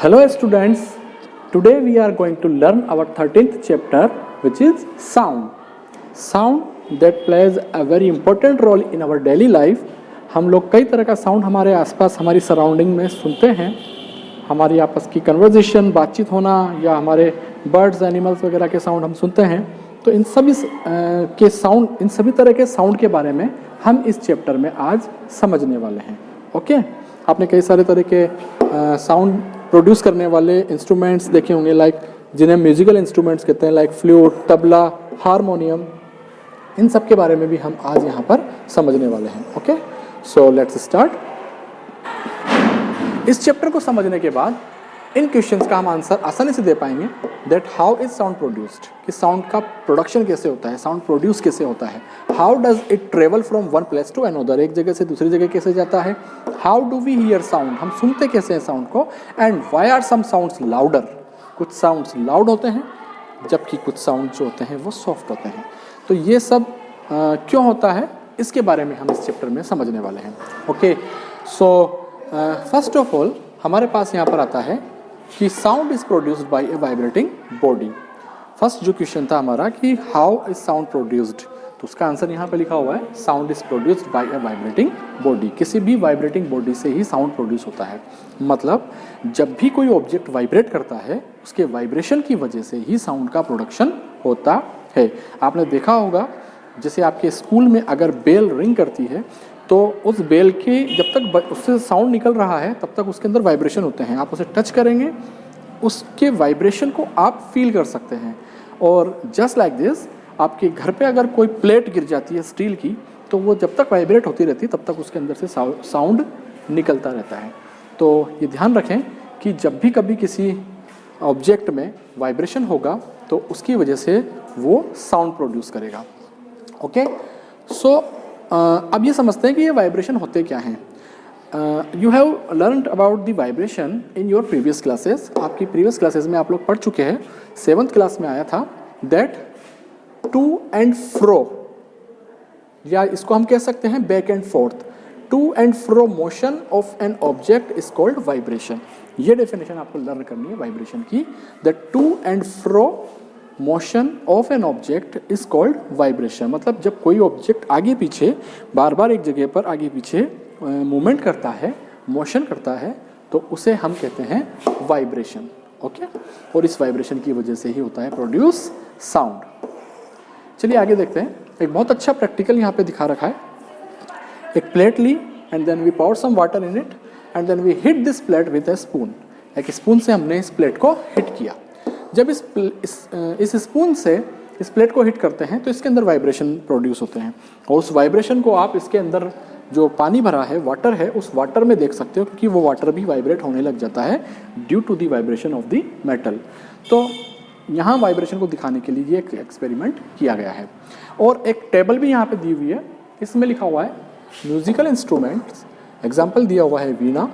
Hello students, today we are going to learn our 13th chapter which is sound. Sound that plays a very important role in our daily life. हम लोग कई तरह का sound हमारे आसपास हमारी surrounding में सुनते हैं. हमारी आपस की कन्वर्जेशन, बातचीत होना या हमारे बर्ड्स, एनिमल्स वगैरह के साउंड हम सुनते हैं. तो इन सभी तरह के साउंड के बारे में हम इस चैप्टर में आज समझने वाले हैं. ओके, आपने कई सारे तरह के साउंड प्रोड्यूस करने वाले इंस्ट्रूमेंट्स देखे होंगे, लाइक जिन्हें म्यूजिकल इंस्ट्रूमेंट्स कहते हैं, लाइक फ्लूट, तबला, हारमोनियम. इन सब के बारे में भी हम आज यहाँ पर समझने वाले हैं. Okay, so let's start. इस चैप्टर को समझने के बाद इन क्वेश्चंस का हम आंसर आसानी से दे पाएंगे. That how is sound produced, कि साउंड का प्रोडक्शन कैसे होता है, साउंड प्रोड्यूस कैसे होता है. How does it travel from one place to another, एक जगह से दूसरी जगह कैसे जाता है. How do we hear sound, हम सुनते कैसे हैं साउंड को. And why are some sounds louder, कुछ साउंड्स लाउड होते हैं जबकि कुछ साउंड जो होते हैं वो सॉफ्ट होते हैं. तो ये सब क्यों होता है इसके बारे में हम इस चैप्टर में समझने वाले हैं. Okay, so first of all हमारे पास यहाँ पर आता है कि sound is produced by A vibrating body. First जो क्वेश्चन था हमारा कि हाउ इज साउंड प्रोड्यूस्ड, तो उसका आंसर यहाँ पे लिखा हुआ है sound is produced by A vibrating body. किसी भी वाइब्रेटिंग बॉडी से ही साउंड प्रोड्यूस होता है. मतलब जब भी कोई ऑब्जेक्ट वाइब्रेट करता है उसके वाइब्रेशन की वजह से ही साउंड का प्रोडक्शन होता है. आपने देखा होगा जैसे आपके स्कूल में अगर बेल रिंग करती है तो उस बेल के जब तक उससे साउंड निकल रहा है तब तक उसके अंदर वाइब्रेशन होते हैं. आप उसे टच करेंगे उसके वाइब्रेशन को आप फील कर सकते हैं. और जस्ट लाइक दिस आपके घर पे अगर कोई प्लेट गिर जाती है स्टील की तो वो जब तक वाइब्रेट होती रहती है तब तक उसके अंदर से साउंड निकलता रहता है. तो ये ध्यान रखें कि जब भी कभी किसी ऑब्जेक्ट में वाइब्रेशन होगा तो उसकी वजह से वो साउंड प्रोड्यूस करेगा. ओके, सो अब ये समझते हैं कि ये वाइब्रेशन होते क्या हैं. You have learned about the vibration in your previous classes. आपकी प्रीवियस क्लासेस में आप लोग पढ़ चुके हैं. 7th क्लास में आया था दैट टू एंड फ्रो, या इसको हम कह सकते हैं back and forth. To and fro motion of an object is called vibration. ये डेफिनेशन आपको लर्न करनी है वाइब्रेशन की. That to and fro motion of an object is called vibration. मतलब जब कोई ऑब्जेक्ट आगे पीछे बार बार एक जगह पर आगे पीछे मूवमेंट करता है, मोशन करता है, तो उसे हम कहते हैं वाइब्रेशन. ओके, और इस वाइब्रेशन की वजह से ही होता है प्रोड्यूस साउंड. चलिए आगे देखते हैं. एक बहुत अच्छा प्रैक्टिकल यहाँ पे दिखा रखा है. एक प्लेट ली and then we pour some water in it and then we hit this plate with a spoon. एक स्पून से हमने इस प्लेट को हिट किया. जब इस स्पून से इस प्लेट को हिट करते हैं तो इसके अंदर वाइब्रेशन प्रोड्यूस होते हैं. और उस वाइब्रेशन को आप इसके अंदर जो पानी भरा है, वाटर है, उस वाटर में देख सकते हो क्योंकि वो वाटर भी वाइब्रेट होने लग जाता है due to the vibration of the metal. तो यहाँ वाइब्रेशन को दिखाने के लिए ये एक एक्सपेरिमेंट किया गया है. और एक टेबल भी यहाँ पे दी हुई है. इसमें लिखा हुआ है म्यूजिकल इंस्ट्रूमेंट्स. एग्जाम्पल दिया हुआ है वीणा,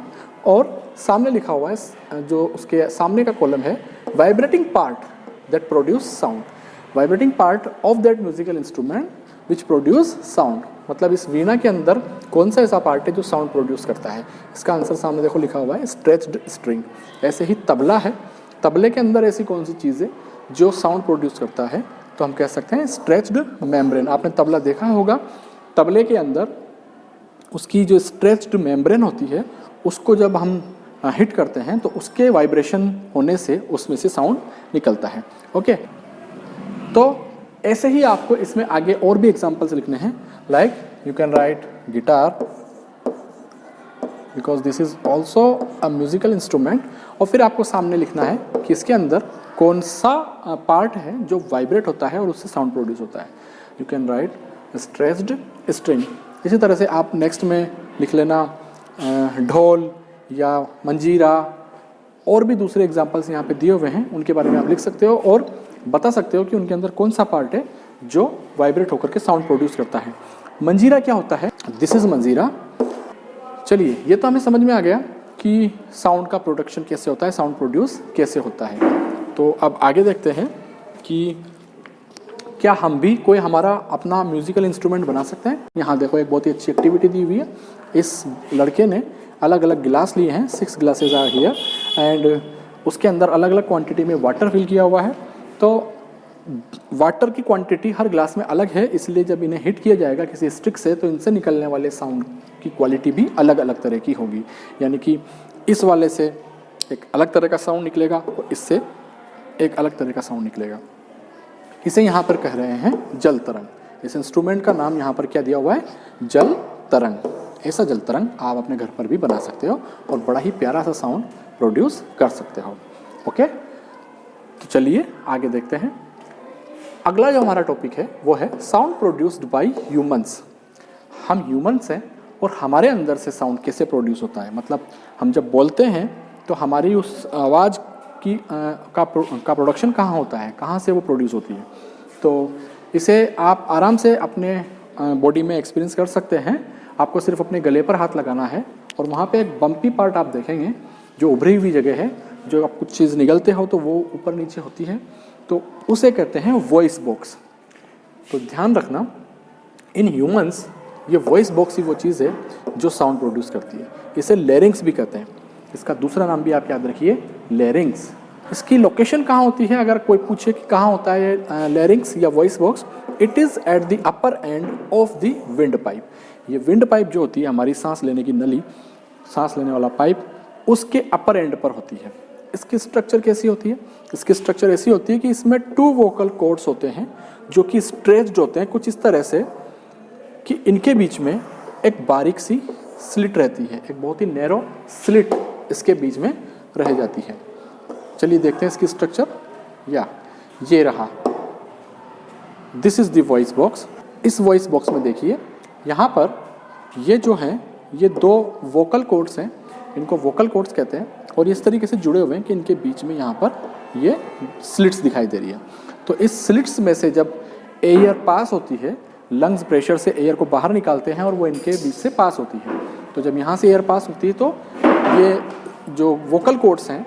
और सामने लिखा हुआ है जो उसके सामने का कॉलम है vibrating part that produce sound. Vibrating part of that musical instrument which produce sound. मतलब इस वीणा के अंदर कौन सा ऐसा पार्ट है जो साउंड प्रोड्यूस करता है. इसका आंसर सामने देखो लिखा हुआ है स्ट्रेच्ड स्ट्रिंग. ऐसे ही तबला है, तबले के अंदर ऐसी कौन सी चीज़ है जो साउंड प्रोड्यूस करता है, तो हम कह सकते हैं स्ट्रेच्ड मेम्ब्रेन. आपने तबला देखा होगा, तबले के अंदर उसकी जो स्ट्रेच्ड मेम्ब्रेन होती है उसको जब हम हिट करते हैं तो उसके वाइब्रेशन होने से उसमें से साउंड निकलता है. ओके, तो ऐसे ही आपको इसमें आगे और भी एग्जांपल्स लिखने हैं. Like you can write guitar because this is also a musical instrument. और फिर आपको सामने लिखना है कि इसके अंदर कौन सा पार्ट है जो वाइब्रेट होता है और उससे साउंड प्रोड्यूस होता है. You can write stretched string. इसी तरह से आप नेक्स्ट में लिख लेना ढोल या मंजीरा. और भी दूसरे एग्जाम्पल्स यहाँ पे दिए हुए हैं, उनके बारे में आप लिख सकते हो और बता सकते हो कि उनके अंदर कौन सा पार्ट है जो वाइब्रेट होकर के साउंड प्रोड्यूस करता है. मंजीरा क्या होता है, दिस इज मंजीरा. चलिए, ये तो हमें समझ में आ गया कि साउंड का प्रोडक्शन कैसे होता है, साउंड प्रोड्यूस कैसे होता है. तो अब आगे देखते हैं कि क्या हम भी कोई हमारा अपना म्यूजिकल इंस्ट्रूमेंट बना सकते हैं. यहाँ देखो एक बहुत ही अच्छी एक्टिविटी दी हुई है. इस लड़के ने अलग अलग गिलास लिए हैं, 6 ग्लासेज आर हियर एंड उसके अंदर अलग अलग क्वांटिटी में वाटर फिल किया हुआ है। तो वाटर की क्वांटिटी हर ग्लास में अलग है, इसलिए जब इन्हें हिट किया जाएगा किसी स्टिक से तो इनसे निकलने वाले साउंड की क्वालिटी भी अलग अलग तरह की होगी। यानी कि इस वाले से एक अलग तरह का साउंड निकलेगा और इससे एक अलग तरह का साउंड निकलेगा। इसे यहाँ पर कह रहे हैं जल तरंग। इस इंस्ट्रूमेंट का नाम यहाँ पर क्या दिया हुआ है? जल तरंग। ऐसा जल तरंग आप अपने घर पर भी बना सकते हो और बड़ा ही प्यारा सा साउंड प्रोड्यूस कर सकते हो। ओके, तो चलिए आगे देखते हैं। अगला जो हमारा टॉपिक है वो है साउंड प्रोड्यूस्ड बाय ह्यूमंस। हम ह्यूमंस हैं और हमारे अंदर से साउंड कैसे प्रोड्यूस होता है, मतलब हम जब बोलते हैं तो हमारी उस आवाज़ की का प्रोडक्शन कहाँ होता है, कहाँ से वो प्रोड्यूस होती है। तो इसे आप आराम से अपने बॉडी में एक्सपीरियंस कर सकते हैं। आपको सिर्फ अपने गले पर हाथ लगाना है और वहाँ पे एक बम्पी पार्ट आप देखेंगे जो उभरी हुई जगह है, जो आप कुछ चीज़ निगलते हो तो वो ऊपर नीचे होती है, तो उसे कहते हैं वॉइस बॉक्स। तो ध्यान रखना, इन ह्यूमंस ये वॉइस बॉक्स ही वो चीज़ है जो साउंड प्रोड्यूस करती है। इसे लेरिंग्स भी कहते हैं। इसका दूसरा नाम भी आप याद रखिए, लेरिंग्स। इसकी लोकेशन कहाँ होती है, अगर कोई पूछे कि कहाँ होता है लेरिंग्स या voice box, it is at the upper end of the wind pipe. ये विंड पाइप जो होती है, हमारी सांस लेने की नली, सांस लेने वाला पाइप, उसके अपर एंड पर होती है। इसकी स्ट्रक्चर कैसी होती है? इसकी स्ट्रक्चर ऐसी होती है कि इसमें 2 वोकल कॉर्ड्स होते हैं जो कि स्ट्रेच्ड होते हैं कुछ इस तरह से कि इनके बीच में एक बारीक सी स्लिट रहती है, एक बहुत ही नैरो स्लिट इसके बीच में रह जाती है। चलिए देखते हैं इसकी स्ट्रक्चर। या ये रहा, this is the voice box. इस वॉइस बॉक्स में देखिए, यहाँ पर ये जो हैं ये 2 वोकल कॉर्ड्स हैं, इनको वोकल कॉर्ड्स कहते हैं और इस तरीके से जुड़े हुए हैं कि इनके बीच में यहाँ पर ये स्लिट्स दिखाई दे रही है। तो इस स्लिट्स में से जब एयर पास होती है, लंग्स प्रेशर से एयर को बाहर निकालते हैं और वो इनके बीच से पास होती है। तो जब यहाँ से एयर पास होती है तो ये जो वोकल कॉर्ड्स हैं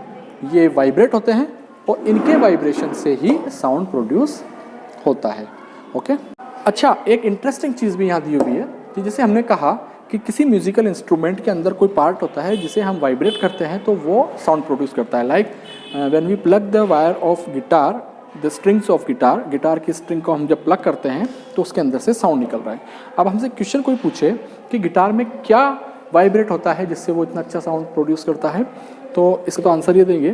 ये वाइब्रेट होते हैं और इनके वाइब्रेशन से ही साउंड प्रोड्यूस होता है। ओके, अच्छा, एक इंटरेस्टिंग चीज़ भी यहाँ दी हुई है कि जैसे हमने कहा कि किसी म्यूजिकल इंस्ट्रूमेंट के अंदर कोई पार्ट होता है जिसे हम वाइब्रेट करते हैं तो वो साउंड प्रोड्यूस करता है। Like when we pluck the wire of guitar, the strings of guitar, guitar की स्ट्रिंग को हम जब प्लग करते हैं तो उसके अंदर से साउंड निकल रहा है। अब हमसे क्वेश्चन कोई पूछे कि गिटार में क्या वाइब्रेट होता है जिससे वो इतना अच्छा साउंड प्रोड्यूस करता है, तो इसका तो आंसर ये देंगे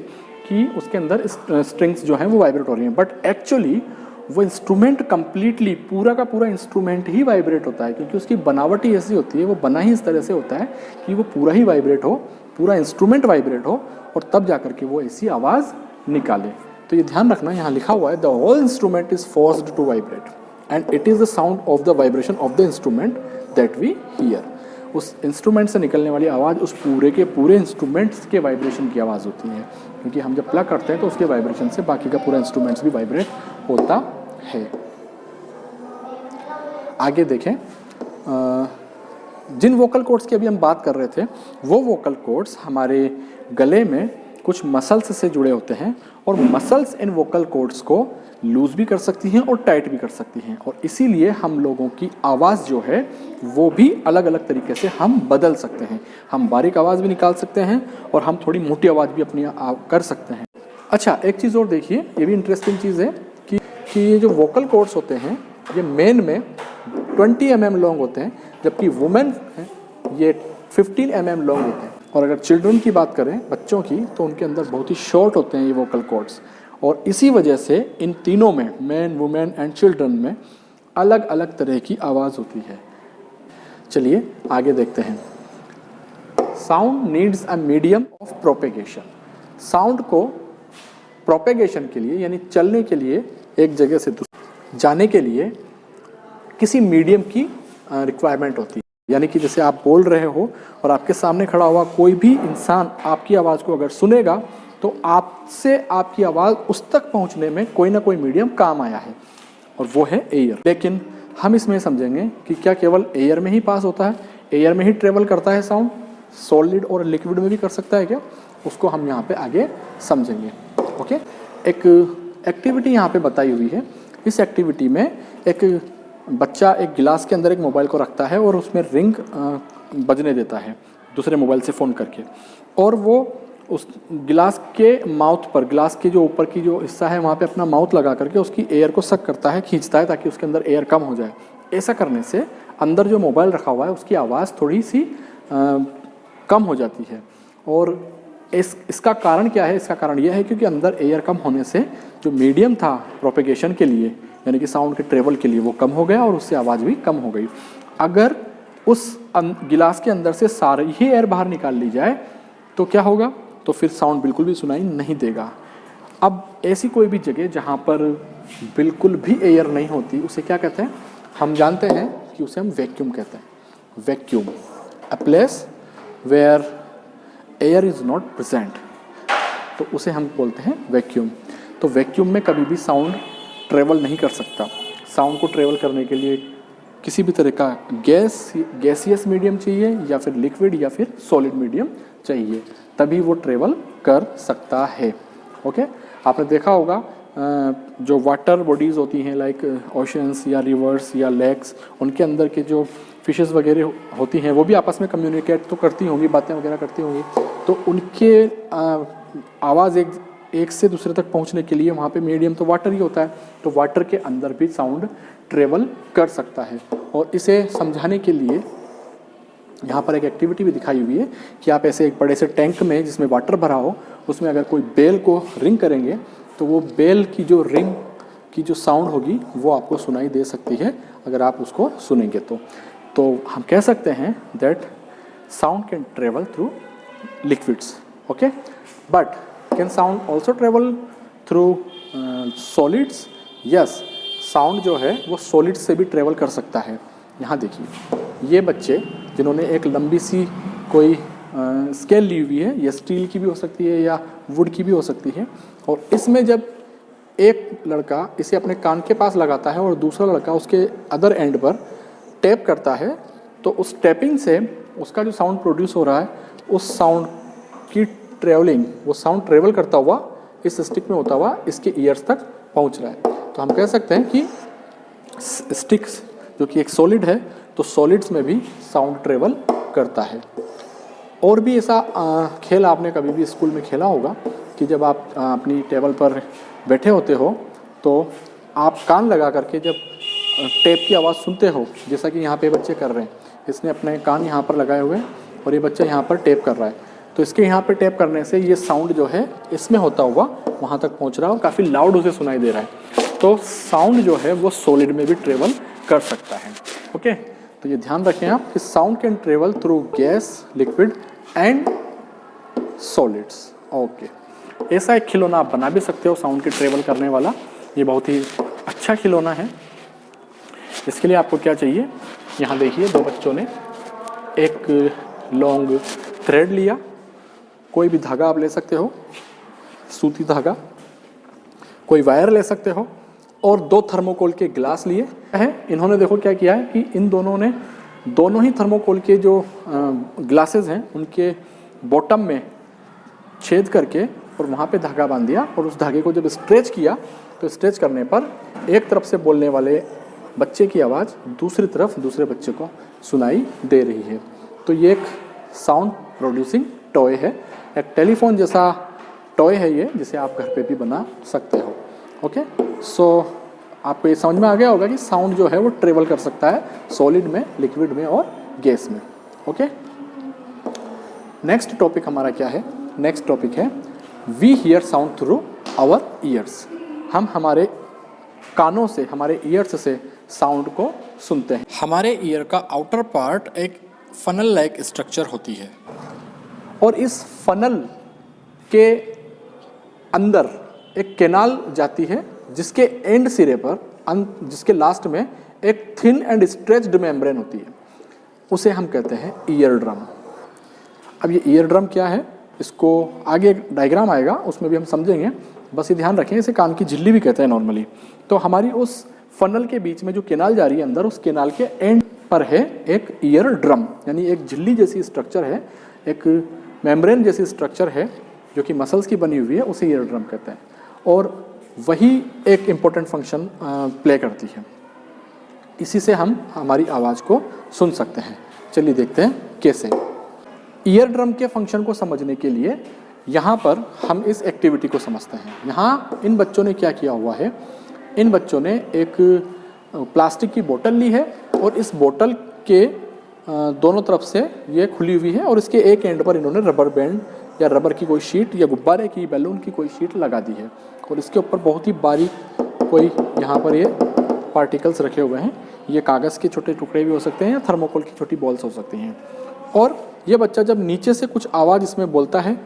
कि उसके अंदर स्ट्रिंग्स जो हैं वो वाइब्रेट हो रही हैं। बट एक्चुअली वो इंस्ट्रूमेंट कंप्लीटली, पूरा का पूरा इंस्ट्रूमेंट ही वाइब्रेट होता है, क्योंकि उसकी बनावट ही ऐसी होती है, वो बना ही इस तरह से होता है कि वो पूरा ही वाइब्रेट हो, पूरा इंस्ट्रूमेंट वाइब्रेट हो और तब जा करके वो ऐसी आवाज़ निकाले। तो ये ध्यान रखना, यहाँ लिखा हुआ है the whole instrument is forced to vibrate and it is the sound of the vibration of the instrument that we hear. उस इंस्ट्रूमेंट से निकलने वाली आवाज़ उस पूरे के पूरे इंस्ट्रूमेंट्स के वाइब्रेशन की आवाज़ होती है, क्योंकि हम जब प्लग करते हैं तो उसके वाइब्रेशन से बाकी का पूरा इंस्ट्रूमेंट्स भी वाइब्रेट होता है। आगे देखें, जिन वोकल कॉर्ड्स की अभी हम बात कर रहे थे वो वोकल कॉर्ड्स हमारे गले में कुछ मसल्स से जुड़े होते हैं और मसल्स इन वोकल कॉर्ड्स को लूज़ भी कर सकती हैं और टाइट भी कर सकती हैं, और इसीलिए हम लोगों की आवाज़ जो है वो भी अलग अलग तरीके से हम बदल सकते हैं। हम बारीक आवाज़ भी निकाल सकते हैं और हम थोड़ी मोटी आवाज़ भी अपनी कर सकते हैं। अच्छा, एक चीज़ और देखिए, ये भी इंटरेस्टिंग चीज़ है कि ये जो वोकल कॉर्ड्स होते हैं ये मेन में 20 mm लॉन्ग होते हैं, जबकि वुमेन हैं ये 15 mm लॉन्ग होते हैं। और अगर चिल्ड्रन की बात करें, बच्चों की, तो उनके अंदर बहुत ही शॉर्ट होते हैं ये वोकल कॉर्ड्स, और इसी वजह से इन तीनों में, मैन, वुमेन एंड चिल्ड्रन में अलग अलग तरह की आवाज़ होती है। चलिए आगे देखते हैं। Sound needs a medium of propagation. Sound को प्रोपेगेशन के लिए, यानी चलने के लिए, एक जगह से दूसरी जाने के लिए किसी मीडियम की रिक्वायरमेंट होती है। यानी कि जैसे आप बोल रहे हो और आपके सामने खड़ा हुआ कोई भी इंसान आपकी आवाज़ को अगर सुनेगा तो आपसे आपकी आवाज़ उस तक पहुंचने में कोई ना कोई मीडियम काम आया है, और वो है एयर। लेकिन हम इसमें समझेंगे कि क्या केवल एयर में ही पास होता है, एयर में ही ट्रेवल करता है साउंड, सॉलिड और लिक्विड में भी कर सकता है क्या, उसको हम यहाँ पे आगे समझेंगे। ओके, एक एक्टिविटी यहाँ पे बताई हुई है। इस एक्टिविटी में एक बच्चा एक गिलास के अंदर एक मोबाइल को रखता है और उसमें रिंग बजने देता है दूसरे मोबाइल से फ़ोन करके, और वो उस गिलास के माउथ पर, गिलास के जो ऊपर की जो हिस्सा है वहाँ पे अपना माउथ लगा करके उसकी एयर को सक करता है, खींचता है ताकि उसके अंदर एयर कम हो जाए। ऐसा करने से अंदर जो मोबाइल रखा हुआ है उसकी आवाज़ थोड़ी सी कम हो जाती है। और इसका कारण क्या है? इसका कारण यह है क्योंकि अंदर एयर कम होने से जो मीडियम था प्रोपेगेशन के लिए, यानी कि साउंड के ट्रेवल के लिए, वो कम हो गया और उससे आवाज़ भी कम हो गई। अगर उस गिलास के अंदर से सारी ही एयर बाहर निकाल ली जाए तो क्या होगा? तो फिर साउंड बिल्कुल भी सुनाई नहीं देगा। अब ऐसी कोई भी जगह जहाँ पर बिल्कुल भी एयर नहीं होती उसे क्या कहते हैं? हम जानते हैं कि उसे हम वैक्यूम कहते हैं। Vacuum, a place where air is not present, तो उसे हम बोलते हैं वैक्यूम। तो वैक्यूम में कभी भी साउंड ट्रेवल नहीं कर सकता। साउंड को ट्रेवल करने के लिए किसी भी तरह का गैसियस मीडियम चाहिए या फिर लिक्विड या फिर सॉलिड मीडियम चाहिए, तभी वो ट्रेवल कर सकता है। ओके, आपने देखा होगा जो वाटर बॉडीज़ होती हैं लाइक ओशंस या रिवर्स या लेक्स, उनके अंदर के जो फिशेस वगैरह होती हैं वो भी आपस में कम्युनिकेट तो करती होंगी, बातें वगैरह करती होंगी, तो उनके आवाज़ एक से दूसरे तक पहुंचने के लिए वहाँ पे मीडियम तो वाटर ही होता है, तो वाटर के अंदर भी साउंड ट्रेवल कर सकता है। और इसे समझाने के लिए यहाँ पर एक एक्टिविटी भी दिखाई हुई है कि आप ऐसे एक बड़े से टैंक में जिसमें वाटर भरा हो, उसमें अगर कोई बेल को रिंग करेंगे तो वो बेल की जो रिंग की जो साउंड होगी वो आपको सुनाई दे सकती है अगर आप उसको सुनेंगे तो हम कह सकते हैं that sound can travel through liquids. Okay, but can sound also travel through solids? Yes, sound जो है वो सॉलिड से भी ट्रेवल कर सकता है। यहाँ देखिए, ये बच्चे जिन्होंने एक लंबी सी कोई स्केल ली हुई है, ये स्टील की भी हो सकती है या वुड की भी हो सकती है, और इसमें जब एक लड़का इसे अपने कान के पास लगाता है और दूसरा लड़का उसके अदर एंड पर टैप करता है, तो उस टैपिंग से उसका जो साउंड प्रोड्यूस हो रहा है, उस साउंड की ट्रेवलिंग, वो साउंड ट्रेवल करता हुआ इस स्टिक में होता हुआ इसके ईयर्स तक पहुंच रहा है। तो हम कह सकते हैं कि स्टिक्स जो कि एक सॉलिड है, तो सॉलिड्स में भी साउंड ट्रेवल करता है। और भी ऐसा खेल आपने कभी भी स्कूल में खेला होगा कि जब आप अपनी टेबल पर बैठे होते हो तो आप कान लगा करके जब टेप की आवाज़ सुनते हो, जैसा कि यहाँ पे बच्चे कर रहे हैं, इसने अपने कान यहाँ पर लगाए हुए हैं और ये बच्चा यहाँ पर टेप कर रहा है, तो इसके यहाँ पे टैप करने से ये साउंड जो है इसमें होता हुआ वहाँ तक पहुँच रहा है और काफ़ी लाउड उसे सुनाई दे रहा है। तो साउंड जो है वो सॉलिड में भी ट्रेवल कर सकता है। ओके, तो ये ध्यान रखें आप कि sound can travel through gas, liquid and solids. Okay, ऐसा एक खिलौना आप बना भी सकते हो साउंड के ट्रेवल करने वाला। ये बहुत ही अच्छा खिलौना है। इसके लिए आपको क्या चाहिए? यहाँ देखिए, दो बच्चों ने एक लॉन्ग थ्रेड लिया, कोई भी धागा आप ले सकते हो, सूती धागा, कोई वायर ले सकते हो, और दो थर्मोकोल के गिलास लिए हैं। इन्होंने देखो क्या किया है कि इन दोनों ने दोनों ही थर्मोकोल के जो ग्लासेस हैं उनके बॉटम में छेद करके और वहाँ पे धागा बांध दिया, और उस धागे को जब स्ट्रेच किया तो स्ट्रेच करने पर एक तरफ से बोलने वाले बच्चे की आवाज़ दूसरी तरफ दूसरे बच्चे को सुनाई दे रही है। तो ये एक साउंड प्रोड्यूसिंग टॉय है, एक टेलीफोन जैसा टॉय है ये, जिसे आप घर पे भी बना सकते हो। ओके, सो आपको ये समझ में आ गया होगा कि साउंड जो है वो ट्रेवल कर सकता है सॉलिड में, लिक्विड में और गैस में। ओके, नेक्स्ट टॉपिक हमारा क्या है? नेक्स्ट टॉपिक है we hear sound through our ears. हम हमारे कानों से, हमारे ईयर्स से साउंड को सुनते हैं। हमारे ईयर का आउटर पार्ट एक फनल लाइक स्ट्रक्चर होती है, और इस फनल के अंदर एक कैनाल जाती है जिसके एंड सिरे पर, जिसके लास्ट में एक थिन एंड स्ट्रेच्ड मेम्ब्रेन होती है, उसे हम कहते हैं ईयर ड्रम। अब ये ईयर ड्रम क्या है, इसको आगे एक डायग्राम आएगा उसमें भी हम समझेंगे, बस ये ध्यान रखें, इसे कान की झिल्ली भी कहते हैं नॉर्मली। तो हमारी उस फनल के बीच में जो कैनाल जा रही है अंदर, उस कैनाल के एंड पर है एक ईयर ड्रम, यानी एक झिल्ली जैसी स्ट्रक्चर है, एक मेम्ब्रेन जैसी स्ट्रक्चर है जो कि मसल्स की बनी हुई है, उसे ईयर ड्रम कहते हैं, और वही एक इम्पोर्टेंट फंक्शन प्ले करती है। इसी से हम हमारी आवाज़ को सुन सकते हैं। चलिए देखते हैं कैसे। ईयर ड्रम के फंक्शन को समझने के लिए यहाँ पर हम इस एक्टिविटी को समझते हैं। यहाँ इन बच्चों ने क्या किया हुआ है, इन बच्चों ने एक प्लास्टिक की बोतल ली है और इस बोतल के दोनों तरफ से ये खुली हुई है और इसके एक एंड पर इन्होंने रबर बैंड या रबर की कोई शीट या गुब्बारे की, बैलून की कोई शीट लगा दी है और इसके ऊपर बहुत ही बारीक कोई यहाँ पर ये पार्टिकल्स रखे हुए हैं। ये कागज़ के छोटे टुकड़े भी हो सकते हैं या थर्मोकोल की छोटी बॉल्स हो सकती हैं। और ये बच्चा जब नीचे से कुछ आवाज़ इसमें बोलता है,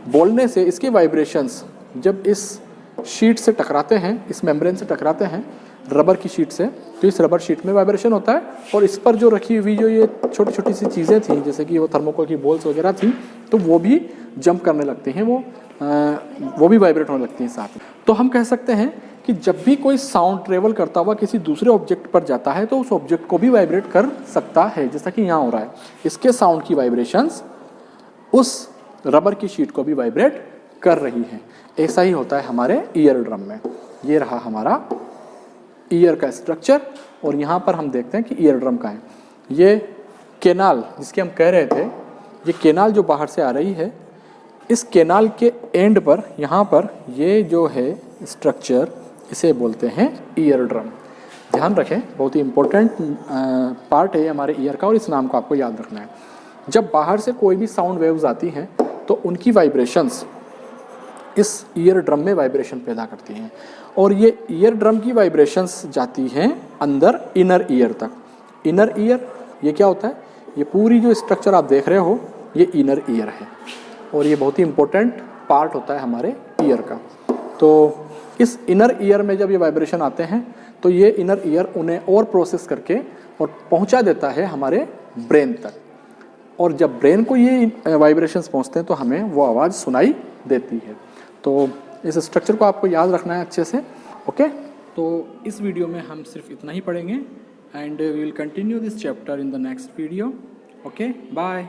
बोलने से इसके वाइब्रेशंस जब इस शीट से टकराते हैं, इस मेम्ब्रेन से टकराते हैं रबर की शीट से, तो इस रबर शीट में वाइब्रेशन होता है और इस पर जो रखी हुई जो ये छोटी छोटी सी चीज़ें थी, जैसे कि वो थर्मोकोल की बॉल्स वगैरह थी, तो वो भी जंप करने लगती हैं, वो भी वाइब्रेट होने लगती हैं साथ में। तो हम कह सकते हैं कि जब भी कोई साउंड ट्रेवल करता हुआ किसी दूसरे ऑब्जेक्ट पर जाता है तो उस ऑब्जेक्ट को भी वाइब्रेट कर सकता है, जैसा कि यहाँ हो रहा है। इसके साउंड की वाइब्रेशंस उस रबर की शीट को भी वाइब्रेट कर रही हैं। ऐसा ही होता है हमारे ईयर ड्रम में। ये रहा हमारा ईयर का स्ट्रक्चर और यहाँ पर हम देखते हैं कि ईयर ड्रम का है। ये केनाल जिसके हम कह रहे थे, ये केनाल जो बाहर से आ रही है, इस केनाल के एंड पर यहाँ पर ये जो है स्ट्रक्चर, इसे बोलते हैं ईयर ड्रम। ध्यान रखें, बहुत ही इम्पोर्टेंट पार्ट है हमारे ईयर का और इस नाम को आपको याद रखना है। जब बाहर से कोई भी साउंड वेव्स आती हैं तो उनकी वाइब्रेशंस इस ईयर ड्रम में वाइब्रेशन पैदा करती हैं और ये ईयर ड्रम की वाइब्रेशंस जाती हैं अंदर इनर ईयर तक। इनर ईयर ये क्या होता है, ये पूरी जो स्ट्रक्चर आप देख रहे हो ये इनर ईयर है और ये बहुत ही इम्पोर्टेंट पार्ट होता है हमारे ईयर का। तो इस इनर ईयर में जब ये वाइब्रेशन आते हैं तो ये इनर ईयर उन्हें और प्रोसेस करके और पहुंचा देता है हमारे ब्रेन तक, और जब ब्रेन को ये वाइब्रेशंस पहुंचते हैं तो हमें वो आवाज़ सुनाई देती है। तो इस स्ट्रक्चर को आपको याद रखना है अच्छे से। ओके, तो इस वीडियो में हम सिर्फ इतना ही पढ़ेंगे and we will continue this chapter in the next video. Okay, bye.